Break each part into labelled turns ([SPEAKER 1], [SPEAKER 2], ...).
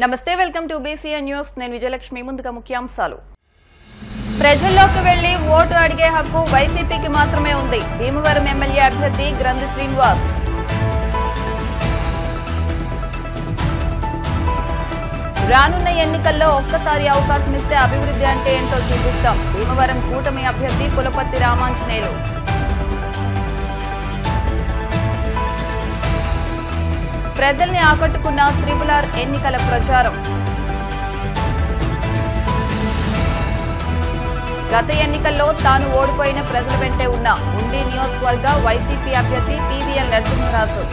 [SPEAKER 1] నమస్తే welcome to BCN news నేను విజయలక్ష్మి ముందుగా ముఖ్యాంశాలు ప్రజల్లోకి వెళ్లి ఓటు అడిగే హక్కు వైసీపీకి మాత్రమే ఉంది భీమవరం ఎమ్మెల్యే అభ్యర్థి గ్రంథి శ్రీనివాస్ రానున్న ఎన్నికల్లో ఒక్కసారి అవకాశం ఇస్తే అభివృద్ధి అంటే ఏంటో చూపిస్తాం భీమవరం కూటమి అభ్యర్థి పులపర్తి రామాంజనేయులు ప్రజల్ని ఆకట్టుకున్న త్రిపుల్-ఆర్ ఎన్నికల ప్రచారం గత ఎన్నికల్లో తాను ఓడిపోయిన ప్రజల వెంటే ఉన్న ఉండి నియోజకవర్గ వైసీపీ అభ్యర్థి పీవీఎల్ నరసింహరాజు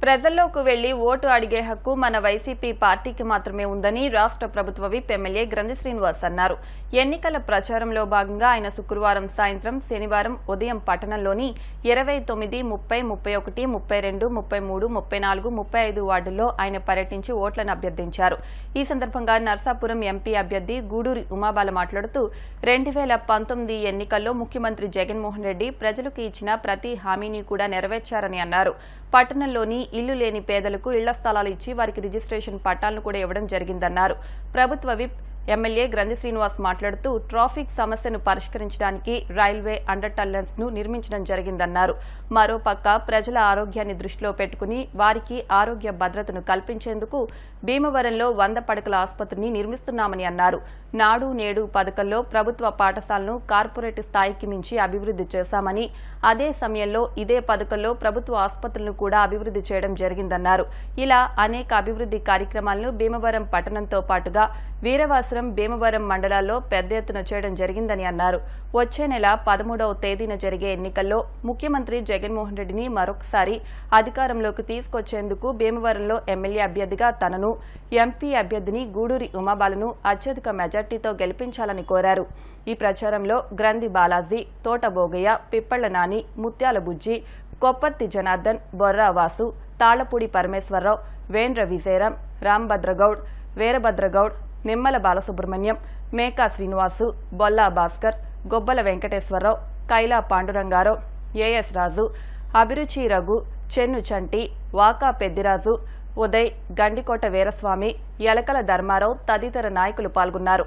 [SPEAKER 1] ప్రజల్లోకి వెళ్లి ఓటు అడిగే హక్కు మన వైసీపీ పార్టీకి మాత్రమే ఉందని రాష్ట్ర ప్రభుత్వ విప్ ఎమ్మెల్యే గ్రంథి శ్రీనివాస్ అన్నారు. ఎన్నికల ప్రచారంలో భాగంగా ఆయన శుక్రవారం సాయంత్రం శనివారం ఉదయం పట్టణంలోని 29, 30, 31, 32, 33, 34, 35 వార్డుల్లో ఆయన పర్యటించి ఓట్లను అభ్యర్థించారు. ఈ సందర్భంగా నర్సాపురం ఎంపీ అభ్యర్థి గూడూరి ఉమాబాల మాట్లాడుతూ 2019 ఎన్నికల్లో ముఖ్యమంత్రి జగన్మోహన్ రెడ్డి ప్రజలకు ఇచ్చిన ప్రతి హామీని కూడా నెరవేర్చారని అన్నారు. పట్టణంలోని ఇల్లు లేని పేదలకు ఇళ్ల స్థలాలు ఇచ్చి వారికి రిజిస్ట్రేషన్ పట్టాలను కూడా ఇవ్వడం జరిగిందన్నారు. ప్రభుత్వ విప్ ఎమ్మెల్యే గ్రంథి శ్రీనివాస్ మాట్లాడుతూ ట్రాఫిక్ సమస్యను పరిష్కరించడానికి రైల్వే అండర్ టన్నెల్స్ ను నిర్మించడం జరిగిందన్నారు. మరోపక్క ప్రజల ఆరోగ్యాన్ని దృష్టిలో పెట్టుకుని వారికి ఆరోగ్య భద్రతను కల్పించేందుకు భీమవరంలో 100 పడకల ఆసుపత్రిని నిర్మిస్తున్నామని అన్నారు. నాడు నేడు పథకంలో ప్రభుత్వ పాఠశాలను కార్పొరేట్ స్థాయికి మించి అభివృద్ధి చేశామని అదే సమయంలో ఇదే పథకంలో ప్రభుత్వ ఆసుపత్రులను కూడా అభివృద్ధి చేయడం జరిగిందన్నారు. ఇలా అనేక అభివృద్ధి కార్యక్రమాలను భీమవరం పట్టణంతో పాటుగా వీరవాసరం భీమవరం మండలాల్లో పెద్ద ఎత్తున చేయడం జరిగిందని అన్నారు. వచ్చే నెల 13వ తేదీన జరిగే ఎన్నికల్లో ముఖ్యమంత్రి జగన్మోహన్ రెడ్డిని మరొకసారి అధికారంలోకి తీసుకొచ్చేందుకు భీమవరంలో ఎమ్మెల్యే అభ్యర్థిగా తనను, ఎంపీ అభ్యర్థిని గూడూరి ఉమాబాలను అత్యధిక మెజార్టీతో గెలిపించాలని కోరారు. ఈ ప్రచారంలో గ్రంథి బాలాజీ, తోట భోగయ్య, పిప్పళ్ల నాని, ముత్యాల బుజ్జి, కొప్పర్తి జనార్దన్, బొర్రా వాసు, తాళ్లపూడి పరమేశ్వరరావు, వేండ్ర విజయరాం, రాంభద్రగౌడ్, వీరభద్రగౌడ్, నిమ్మల బాలసుబ్రహ్మణ్యం, మేకా శ్రీనివాసు, బొల్లా భాస్కర్, గొబ్బల వెంకటేశ్వరరావు, కైలా పాండురంగారావు, ఏఎస్ రాజు, అభిరుచి రఘు, చెన్ను చంటి, వాకా పెద్దిరాజు, ఉదయ్, గండికోట వీరస్వామి, యలకల ధర్మారావు తదితర నాయకులు పాల్గొన్నారు.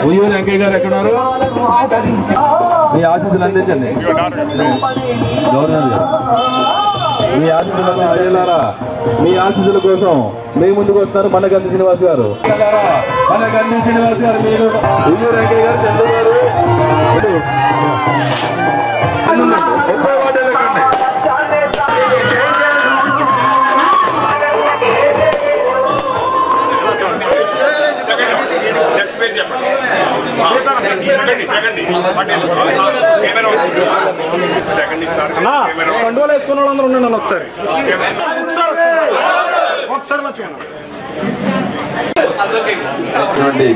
[SPEAKER 2] ఉయ్యూరు వెంకయ్య గారు ఎక్కడున్నారు? మీ ఆశీస్సులు అందించండి. గవర్నర్ గారు మీ ఆశీస్సులను అయ్యేలారా మీ ఆశీస్సుల కోసం మీ ముందుకు వస్తున్నారు మన గంధి శ్రీనివాస్ గారు. మన గంధి శ్రీనివాస్ గారు మీరు ఉయ్యూరు వెంకయ్య గారు, చంద్ర గారు
[SPEAKER 3] కండువాలు వేసుకున్న వాళ్ళందరూ ఉండండి అన్న ఒకసారి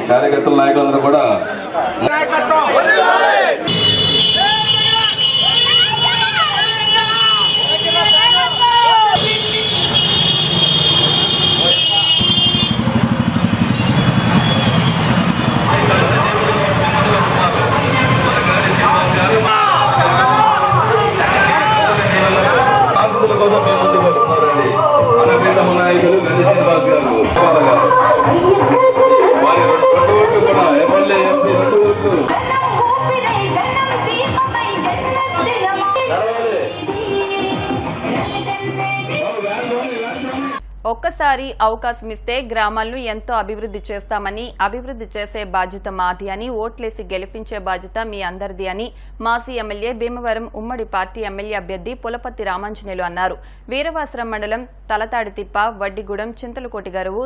[SPEAKER 2] కార్యకర్తల నాయకులందరూ కూడా
[SPEAKER 1] ఒక్కసారి అవకాశం ఇస్తే గ్రామాలను ఎంతో అభివృద్ధి చేస్తామని, అభివృద్ధి చేసే బాధ్యత మాది అని, ఓట్లేసి గెలిపించే బాధ్యత మీ అందరిది అని మాజీ ఎమ్మెల్యే భీమవరం ఉమ్మడి పార్టీ ఎమ్మెల్యే అభ్యర్థి పులపర్తి రామాంజనేయులు అన్నారు. వీరవాసరం మండలం తలతాడితిప్ప, వడ్డిగూడెం, చింతలకోటి గరువు,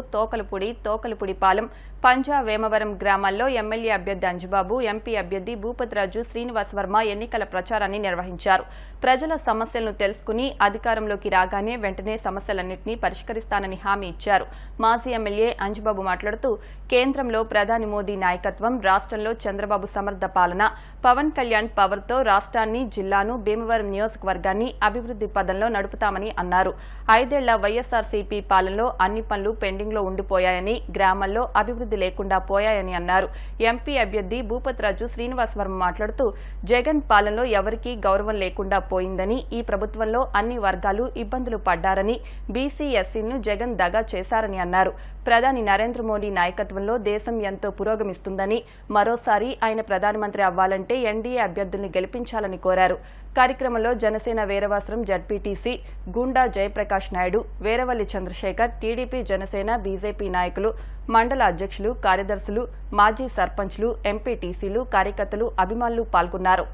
[SPEAKER 1] తోకలపూడిపాలెం, పంజా వేమవరం గ్రామాల్లో ఎమ్మెల్యే అభ్యర్థి అంజుబాబు, ఎంపీ అభ్యర్థి భూపతిరాజు శ్రీనివాస్ వర్మ ఎన్నికల ప్రచారాన్ని నిర్వహించారు. ప్రజల సమస్యలను తెలుసుకుని అధికారంలోకి రాగానే వెంటనే సమస్యలన్నింటినీ పరిష్కరిస్తానని చేస్తామని హామీ ఇచ్చారు. మాజీ ఎమ్మెల్యే అంజుబాబు మాట్లాడుతూ కేంద్రంలో ప్రధాని మోదీ నాయకత్వం, రాష్ట్రంలో చంద్రబాబు సమర్థ పాలన, పవన్ కళ్యాణ్ పవర్తో రాష్ట్రాన్ని, జిల్లాను, భీమవరం నియోజకవర్గాన్ని అభివృద్ధి పదంలో నడుపుతామని అన్నారు. 5 ఏళ్ల వైఎస్ఆర్సీపీ పాలనలో అన్ని పనులు పెండింగ్లో ఉండిపోయాయని, గ్రామాల్లో అభివృద్ధి లేకుండా పోయాయని అన్నారు. ఎంపీ అభ్యర్థి భూపతిరాజు శ్రీనివాసవర్మ మాట్లాడుతూ జగన్ పాలనలో ఎవరికీ గౌరవం లేకుండా పోయిందని, ఈ ప్రభుత్వంలో అన్ని వర్గాలు ఇబ్బందులు పడ్డారని, బీసీ ఎస్సీలను జగన్ దగా చేశారని అన్నారు. ప్రధాని నరేంద్ర మోదీ నాయకత్వంలో దేశం ఎంతో పురోగమిస్తుందని, మరోసారి ఆయన ప్రధానమంత్రి అవ్వాలంటే ఎన్డీఏ అభ్యర్థుల్ని గెలిపించాలని కోరారు. కార్యక్రమంలో జనసేన వీరవాసరం జడ్పీటీసీ గుండా జయప్రకాష్ నాయుడు, వీరవల్లి చంద్రశేఖర్, టీడీపీ, జనసేన, బీజేపీ నాయకులు, మండల అధ్యక్షులు, కార్యదర్శులు, మాజీ సర్పంచ్లు, ఎంపీటీసీలు, కార్యకర్తలు, అభిమానులు పాల్గొన్నారు.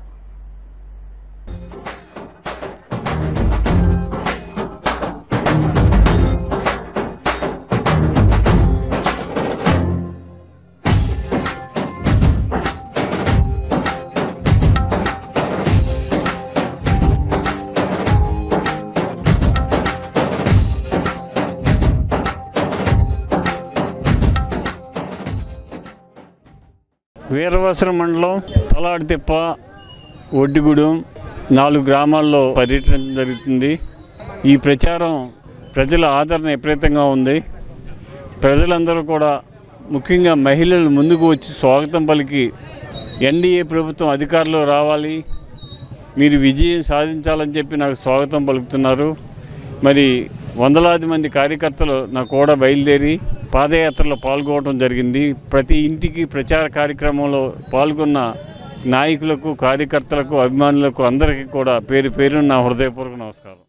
[SPEAKER 4] వీరవాసరం మండలం తలాడితిప్ప, ఒడ్డిగూడెం 4 గ్రామాల్లో పర్యటన జరుగుతుంది. ఈ ప్రచారం ప్రజల ఆదరణ విపరీతంగా ఉంది. ప్రజలందరూ కూడా, ముఖ్యంగా మహిళలు ముందుకు వచ్చి స్వాగతం పలికి ఎన్డీఏ ప్రభుత్వం అధికారంలో రావాలి, మీరు విజయం సాధించాలని చెప్పి నాకు స్వాగతం పలుకుతున్నారు. మరి వందలాది మంది కార్యకర్తలు నాకు కూడా బయలుదేరి పాదయాత్రలో పాల్గొనడం జరిగింది. ప్రతి ఇంటికి ప్రచార కార్యక్రమంలో పాల్గొన్న నాయకులకు, కార్యకర్తలకు, అభిమానులకు అందరికీ కూడా పేరు పేరున నా హృదయపూర్వక నమస్కారం.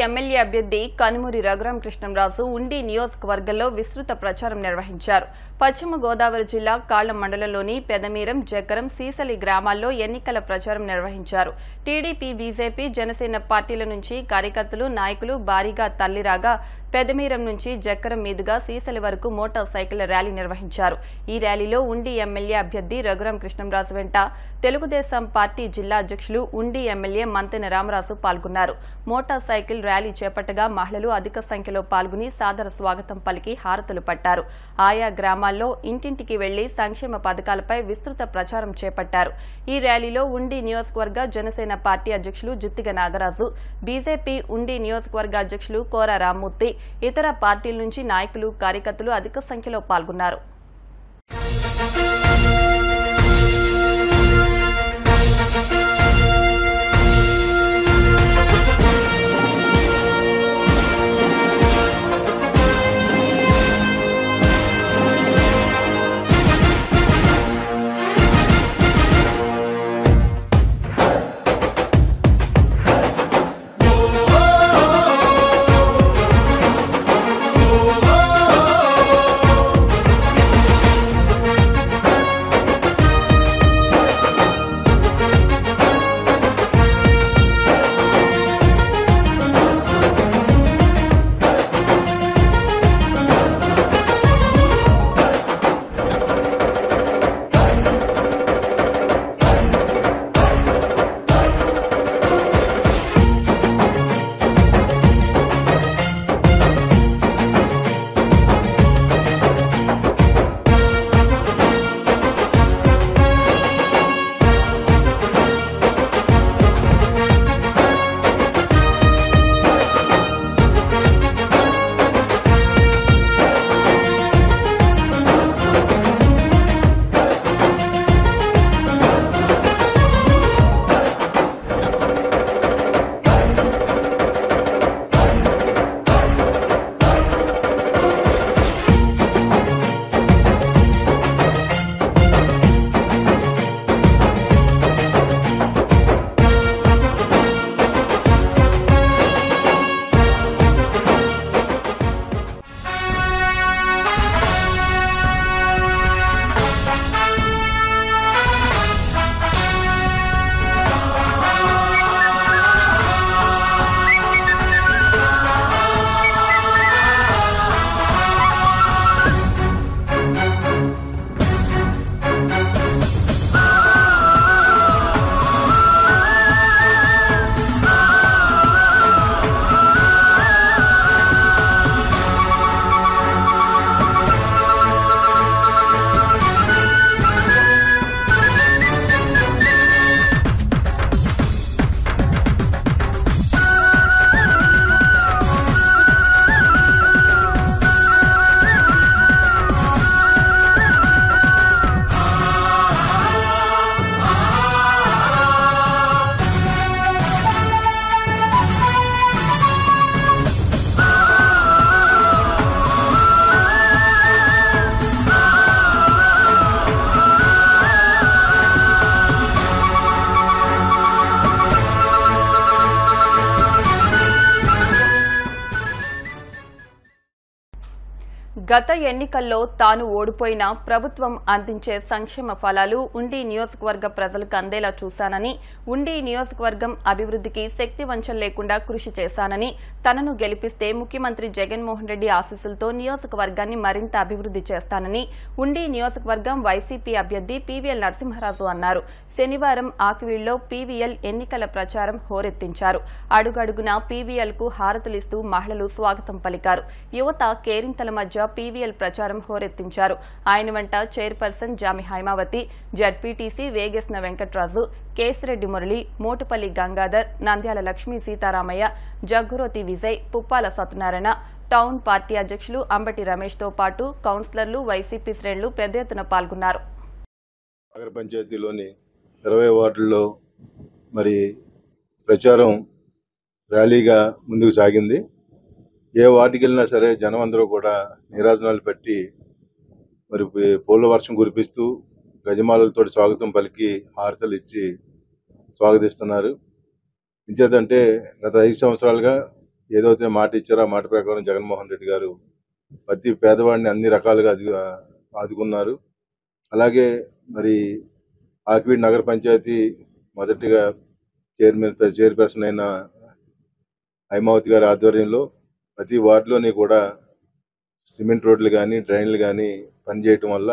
[SPEAKER 1] ఎమ్మెల్యే అభ్యర్థి కనుమూరి రఘురామకృష్ణంరాజు ఉండి నియోజకవర్గంలో విస్తృత ప్రచారం నిర్వహించారు. పశ్చిమ గోదావరి జిల్లా కాళ్ల మండలంలోని పెదమీరం, జగ్గరం, సీసలి గ్రామాల్లో ఎన్నికల ప్రచారం నిర్వహించారు. టీడీపీ, బీజేపీ, జనసేన పార్టీల నుంచి కార్యకర్తలు, నాయకులు భారీగా తల్లిరాగా పెదమీరం నుంచి జగ్గరం మీదుగా సీసలి వరకు మోటార్ సైకిల్ ర్యాలీ నిర్వహించారు. ఈ ర్యాలీలో ఉండి ఎమ్మెల్యే అభ్యర్థి రఘురామకృష్ణంరాజు వెంట తెలుగుదేశం పార్టీ జిల్లా అధ్యక్షులు, ఉండి ఎమ్మెల్యే మంతెన రామరాజు పాల్గొన్నారు. మోటార్ సైకిల్ ర్యాలీ చేపట్టగా మహిళలు అధిక సంఖ్యలో పాల్గొని సాదర స్వాగతం పలికి హారతులు పట్టారు. ఆయా గ్రామాల్లో ఇంటింటికి వెళ్లి సంక్షేమ పథకాలపై విస్తృత ప్రచారం చేపట్టారు. ఈ ర్యాలీలో ఉండి నియోజకవర్గ జనసేన పార్టీ అధ్యక్షులు జుత్తిగ నాగరాజు, బీజేపీ ఉండి నియోజకవర్గ అధ్యక్షులు కోర రామ్మూర్తి, ఇతర పార్టీల నుంచి నాయకులు, కార్యకర్తలు అధిక సంఖ్యలో పాల్గొన్నారు. గత ఎన్నికల్లో తాను ఓడిపోయినా ప్రభుత్వం అందించే సంక్షేమ ఫలాలు ఉండి నియోజకవర్గ ప్రజలకు అందేలా చూశానని, ఉండి నియోజకవర్గం అభివృద్ధికి శక్తి వంచన లేకుండా కృషి చేశానని, తనను గెలిపిస్తే ముఖ్యమంత్రి జగన్మోహన్ రెడ్డి ఆశీస్సులతో నియోజకవర్గాన్ని మరింత అభివృద్ధి చేస్తానని ఉండి నియోజకవర్గం వైసీపీ అభ్యర్థి పీవీఎల్ నరసింహరాజు అన్నారు. శనివారం ఆకివీడులో పీవీఎల్ ఎన్నికల ప్రచారం హోరెత్తించారు. అడుగడుగునా పీవీఎల్కు హారతులిస్తూ మహిళలు స్వాగతం పలికారు. యువత కేరింతల మధ్య పీవీఎల్ ప్రచారం హోరెత్తించారు. ఆయన వెంట chairperson Jami Haimavathi, ZPTC Vegesna Venkatraju, Kesireddy Murali, Motupalli Gangadhar, Nandyala Lakshmi Seetharamaiah, Jagguroti Vijay, Puppala Satyanarayana, town party అధ్యక్షులు అంబటి రమేష్తో పాటు కౌన్సిలర్లు, వైసీపీ శ్రేణులు పెద్ద ఎత్తున పాల్గొన్నారు.
[SPEAKER 5] నగర పంచాయతీలోని 20 వార్డుల్లో మరి ప్రచారం ర్యాలీగా ముందుకు సాగింది. ఏ వార్డుకి వెళ్ళినా సరే జనం అందరూ కూడా నీరాజనాలు పెట్టి మరి పూల వర్షం కురిపిస్తూ గజమాలలతో స్వాగతం పలికి హారతలు ఇచ్చి స్వాగతిస్తున్నారు. ఇంచేతంటే గత 5 సంవత్సరాలుగా ఏదైతే మాట ఇచ్చారో ఆ మాట ప్రకారం జగన్మోహన్ రెడ్డి గారు ప్రతి పేదవాడిని అన్ని రకాలుగా ఆదుకున్నారు. అలాగే మరి ఆకివీడు నగర పంచాయతీ మొదటిగా చైర్పర్సన్ అయిన హైమావతి గారి ఆధ్వర్యంలో ప్రతి వార్డులోని కూడా సిమెంట్ రోడ్లు కానీ డ్రైన్లు కానీ పనిచేయటం వల్ల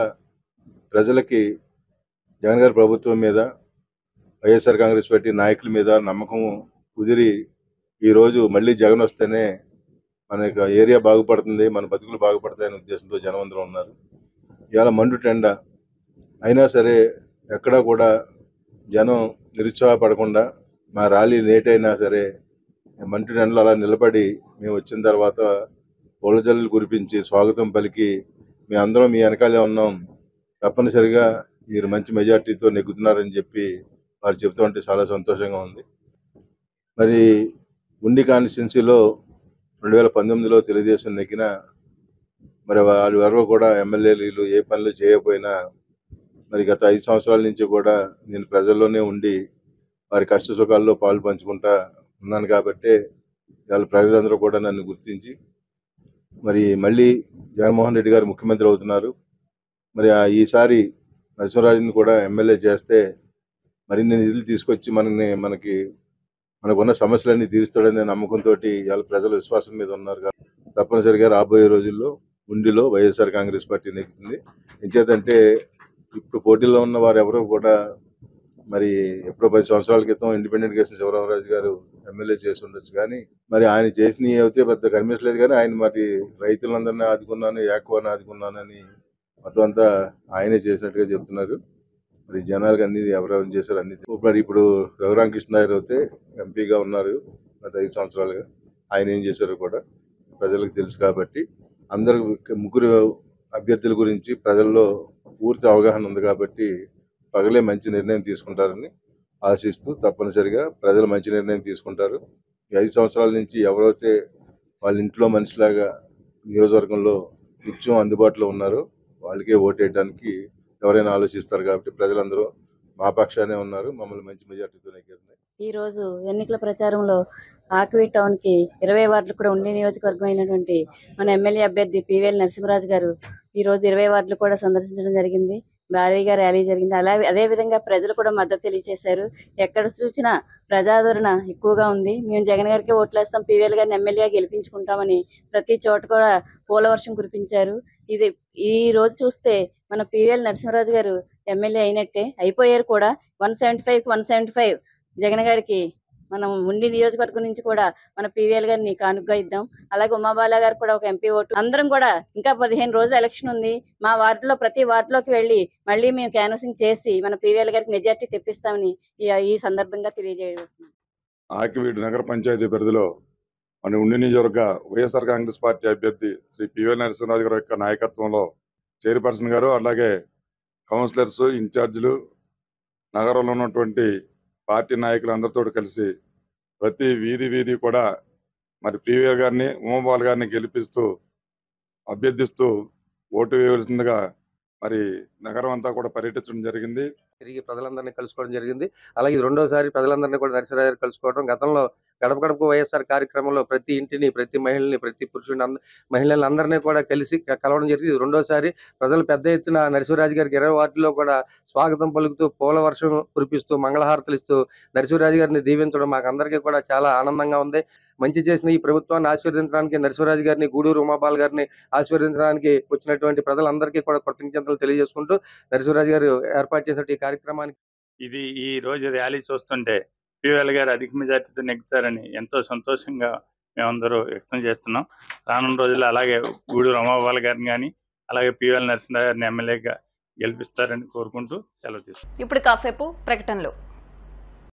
[SPEAKER 5] ప్రజలకి జగన్ గారి ప్రభుత్వం మీద వైఎస్ఆర్ కాంగ్రెస్ పార్టీ నాయకుల మీద నమ్మకం కుదిరి ఈరోజు మళ్ళీ జగన్ వస్తేనే మన ఏరియా బాగుపడుతుంది, మన బతుకులు బాగుపడతాయనే ఉద్దేశంతో జనం అందరూ ఉన్నారు. ఇవాళ మండు టెండ అయినా సరే ఎక్కడా కూడా జనం నిరుత్సాహపడకుండా మా ర్యాలీ లేట్ అయినా సరే మండు టెండలో అలా నిలబడి మేము వచ్చిన తర్వాత పూలజల్లు కురిపించి స్వాగతం పలికి మేము అందరం మీ వెనకాలే ఉన్నాం, తప్పనిసరిగా మీరు మంచి మెజార్టీతో నెగ్గుతున్నారని చెప్పి వారు చెప్తూ ఉంటే చాలా సంతోషంగా ఉంది. మరి ఉండి కాన్స్టిట్యున్సీలో 2019లో తెలుగుదేశం నెగ్గిన మరి వాళ్ళు ఎవరో కూడా ఎమ్మెల్యేలు ఏ పనులు చేయకపోయినా మరి గత 5 సంవత్సరాల నుంచి కూడా నేను ప్రజల్లోనే ఉండి వారి కష్ట సుఖాల్లో పాలు పంచుకుంటా ఉన్నాను కాబట్టి వాళ్ళ ప్రజలందరూ కూడా నన్ను గుర్తించి మరి మళ్ళీ జగన్మోహన్ రెడ్డి గారు ముఖ్యమంత్రి అవుతున్నారు. మరి ఈసారి నరసింహరాజుని కూడా ఎమ్మెల్యే చేస్తే మరిన్ని నిధులు తీసుకొచ్చి మనకున్న సమస్యలన్నీ తీరుస్తాడనే నమ్మకంతో ఇవాళ ప్రజల విశ్వాసం మీద ఉన్నారు. తప్పనిసరిగా రాబోయే రోజుల్లో ఉండిలో వైఎస్ఆర్ కాంగ్రెస్ పార్టీ నెగ్గుతుంది. ఎంచేతంటే ఇప్పుడు పోటీలో ఉన్న వారు ఎవరు కూడా మరి ఎప్పుడో 10 సంవత్సరాల క్రితం ఇండిపెండెంట్ చేసిన శివరామరాజు గారు ఎమ్మెల్యే చేసి ఉండొచ్చు, కానీ మరి ఆయన చేసినవి అయితే పెద్ద కనిపించలేదు. కానీ ఆయన మరి రైతులందరినీ ఆదుకున్నాను, యాక్వాన్ని ఆదుకున్నానని మొత్తం అంతా ఆయనే చేసినట్టుగా చెప్తున్నారు. మరి జనాలకు అన్ని ఎవరెవరు చేశారు అన్ని. మరి ఇప్పుడు రఘురామకృష్ణరాజు అయితే ఎంపీగా ఉన్నారు గత 5 సంవత్సరాలుగా, ఆయన ఏం చేశారో కూడా ప్రజలకు తెలుసు. కాబట్టి అందరు ముగ్గురు అభ్యర్థుల గురించి ప్రజల్లో పూర్తి అవగాహన ఉంది కాబట్టి పగలే మంచి నిర్ణయం తీసుకుంటారని ఆశిస్తూ తప్పనిసరిగా ప్రజలు మంచి నిర్ణయం తీసుకుంటారు. ఈ 5 సంవత్సరాల నుంచి ఎవరైతే వాళ్ళ ఇంట్లో మనిషిలాగా నియోజకవర్గంలో నిత్యం అందుబాటులో ఉన్నారో వాళ్ళకే ఓటేయడానికి ఎవరైనా ఆలోచిస్తారు. కాబట్టి ప్రజలందరూ మా పక్షానే ఉన్నారు, మమ్మల్ని మంచి మెజార్టీతో నెగ్గారు.
[SPEAKER 6] ఈ రోజు ఎన్నికల ప్రచారంలో ఆకివీడు టౌన్కి 20 వార్డులు కూడా ఉండే నియోజకవర్గం అయినటువంటి మన ఎమ్మెల్యే అభ్యర్థి పివిఎల్ నరసింహరాజు గారు ఈరోజు 20 వార్డులు కూడా సందర్శించడం జరిగింది. భారీగా ర్యాలీ జరిగింది. అదేవిధంగా ప్రజలు కూడా మద్దతు తెలియజేశారు. ఎక్కడ చూసినా ప్రజాదరణ ఎక్కువగా ఉంది. మేము జగన్ గారికి ఓట్లేస్తాం, పివిఎల్ గారిని ఎమ్మెల్యేగా గెలిపించుకుంటామని ప్రతి చోట కూడా పూలవర్షం కురిపించారు. ఈ రోజు చూస్తే మన పివిఎల్ నరసింహరాజు గారు ఎమ్మెల్యే అయినట్టే, అయిపోయారు కూడా. 175కి 175 జగన్ గారికి మనం ఉండి నియోజకవర్గం నుంచి కూడా మన పివిఎల్ గారిని కానుగ్గా ఇద్దాం. అలాగే ఉమాబాల గారు కూడా ఒక ఎంపీ ఓటు. అందరం కూడా ఇంకా 15 రోజులు ఎలక్షన్ ఉంది. మా వార్డులో ప్రతి వార్డులోకి వెళ్ళి మళ్ళీ మేము క్యాన్వాసింగ్ చేసి మన పివిఎల్ గారికి మెజార్టీ తెప్పిస్తామని ఈ సందర్భంగా తెలియజేస్తున్నాం.
[SPEAKER 7] ఆకివీడు నగర పంచాయతీ పరిధిలో మన ఉండి నియోజకవర్గ వైఎస్ఆర్ కాంగ్రెస్ పార్టీ అభ్యర్థి శ్రీ పివిఎల్ నరసింహరాజు గారి యొక్క నాయకత్వంలో చైర్పర్సన్ గారు అలాగే కౌన్సిలర్స్, ఇన్ఛార్జీలు, నగరంలో ఉన్నటువంటి పార్టీ నాయకులు అందరితో కలిసి ప్రతి వీధి కూడా మరి పివిఎల్ గారిని, ఉమాబాల గారిని గెలిపిస్తూ అభ్యర్థిస్తూ ఓటు వేయవలసిందిగా మరి నగరం అంతా కూడా పర్యటించడం జరిగింది.
[SPEAKER 8] తిరిగి ప్రజలందరినీ కలుసుకోవడం జరిగింది. అలాగే ఇది రెండోసారి ప్రజలందరినీ కూడా నరసింహరాజు గారు కలుసుకోవడం. గతంలో గడప గడపకు వైఎస్ఆర్ కార్యక్రమంలో ప్రతి ఇంటిని, ప్రతి మహిళని, ప్రతి పురుషుని, మహిళలను అందరినీ కూడా కలిసి కలవడం జరిగింది. ఇది రెండోసారి ప్రజలు పెద్ద ఎత్తున నరసింహరాజు గారికి 20 వార్డుల్లో కూడా స్వాగతం పలుకుతూ పూల వర్షం కురిపిస్తూ మంగళహారతులు ఇస్తూ నరసింహరాజు గారిని దీవించడం మాకు అందరికీ కూడా చాలా ఆనందంగా ఉంది. మంచి చేసిన ఈ ప్రభుత్వాన్ని ఆశీర్వదించడానికి, నరసింహరాజు గారిని, గూడూరు ఉమాబాల గారిని ఆశీర్వదించడానికి వచ్చినటువంటి ప్రజలందరికీ కూడా కృతజ్ఞతలు తెలియజేసుకుంటూ నరసింహరాజు గారు ఏర్పాటు చేసిన ఈ కార్యక్రమానికి
[SPEAKER 9] ఈ రోజు ర్యాలీ చూస్తుంటే పివిఎల్ గారు అధిక మెజార్టీతో నెగ్గుతారని ఎంతో సంతోషంగా మేమందరూ వ్యక్తం చేస్తున్నాం. రానున్న రోజుల్లో అలాగే గూడూరు ఉమాబాల గారిని కానీ అలాగే పివిఎల్ నరసింహరాజు గారిని ఎమ్మెల్యేగా గెలిపిస్తారని కోరుకుంటూ సెలవు తీసుకుంటాం.
[SPEAKER 1] ఇప్పుడు కాసేపు ప్రకటనలు.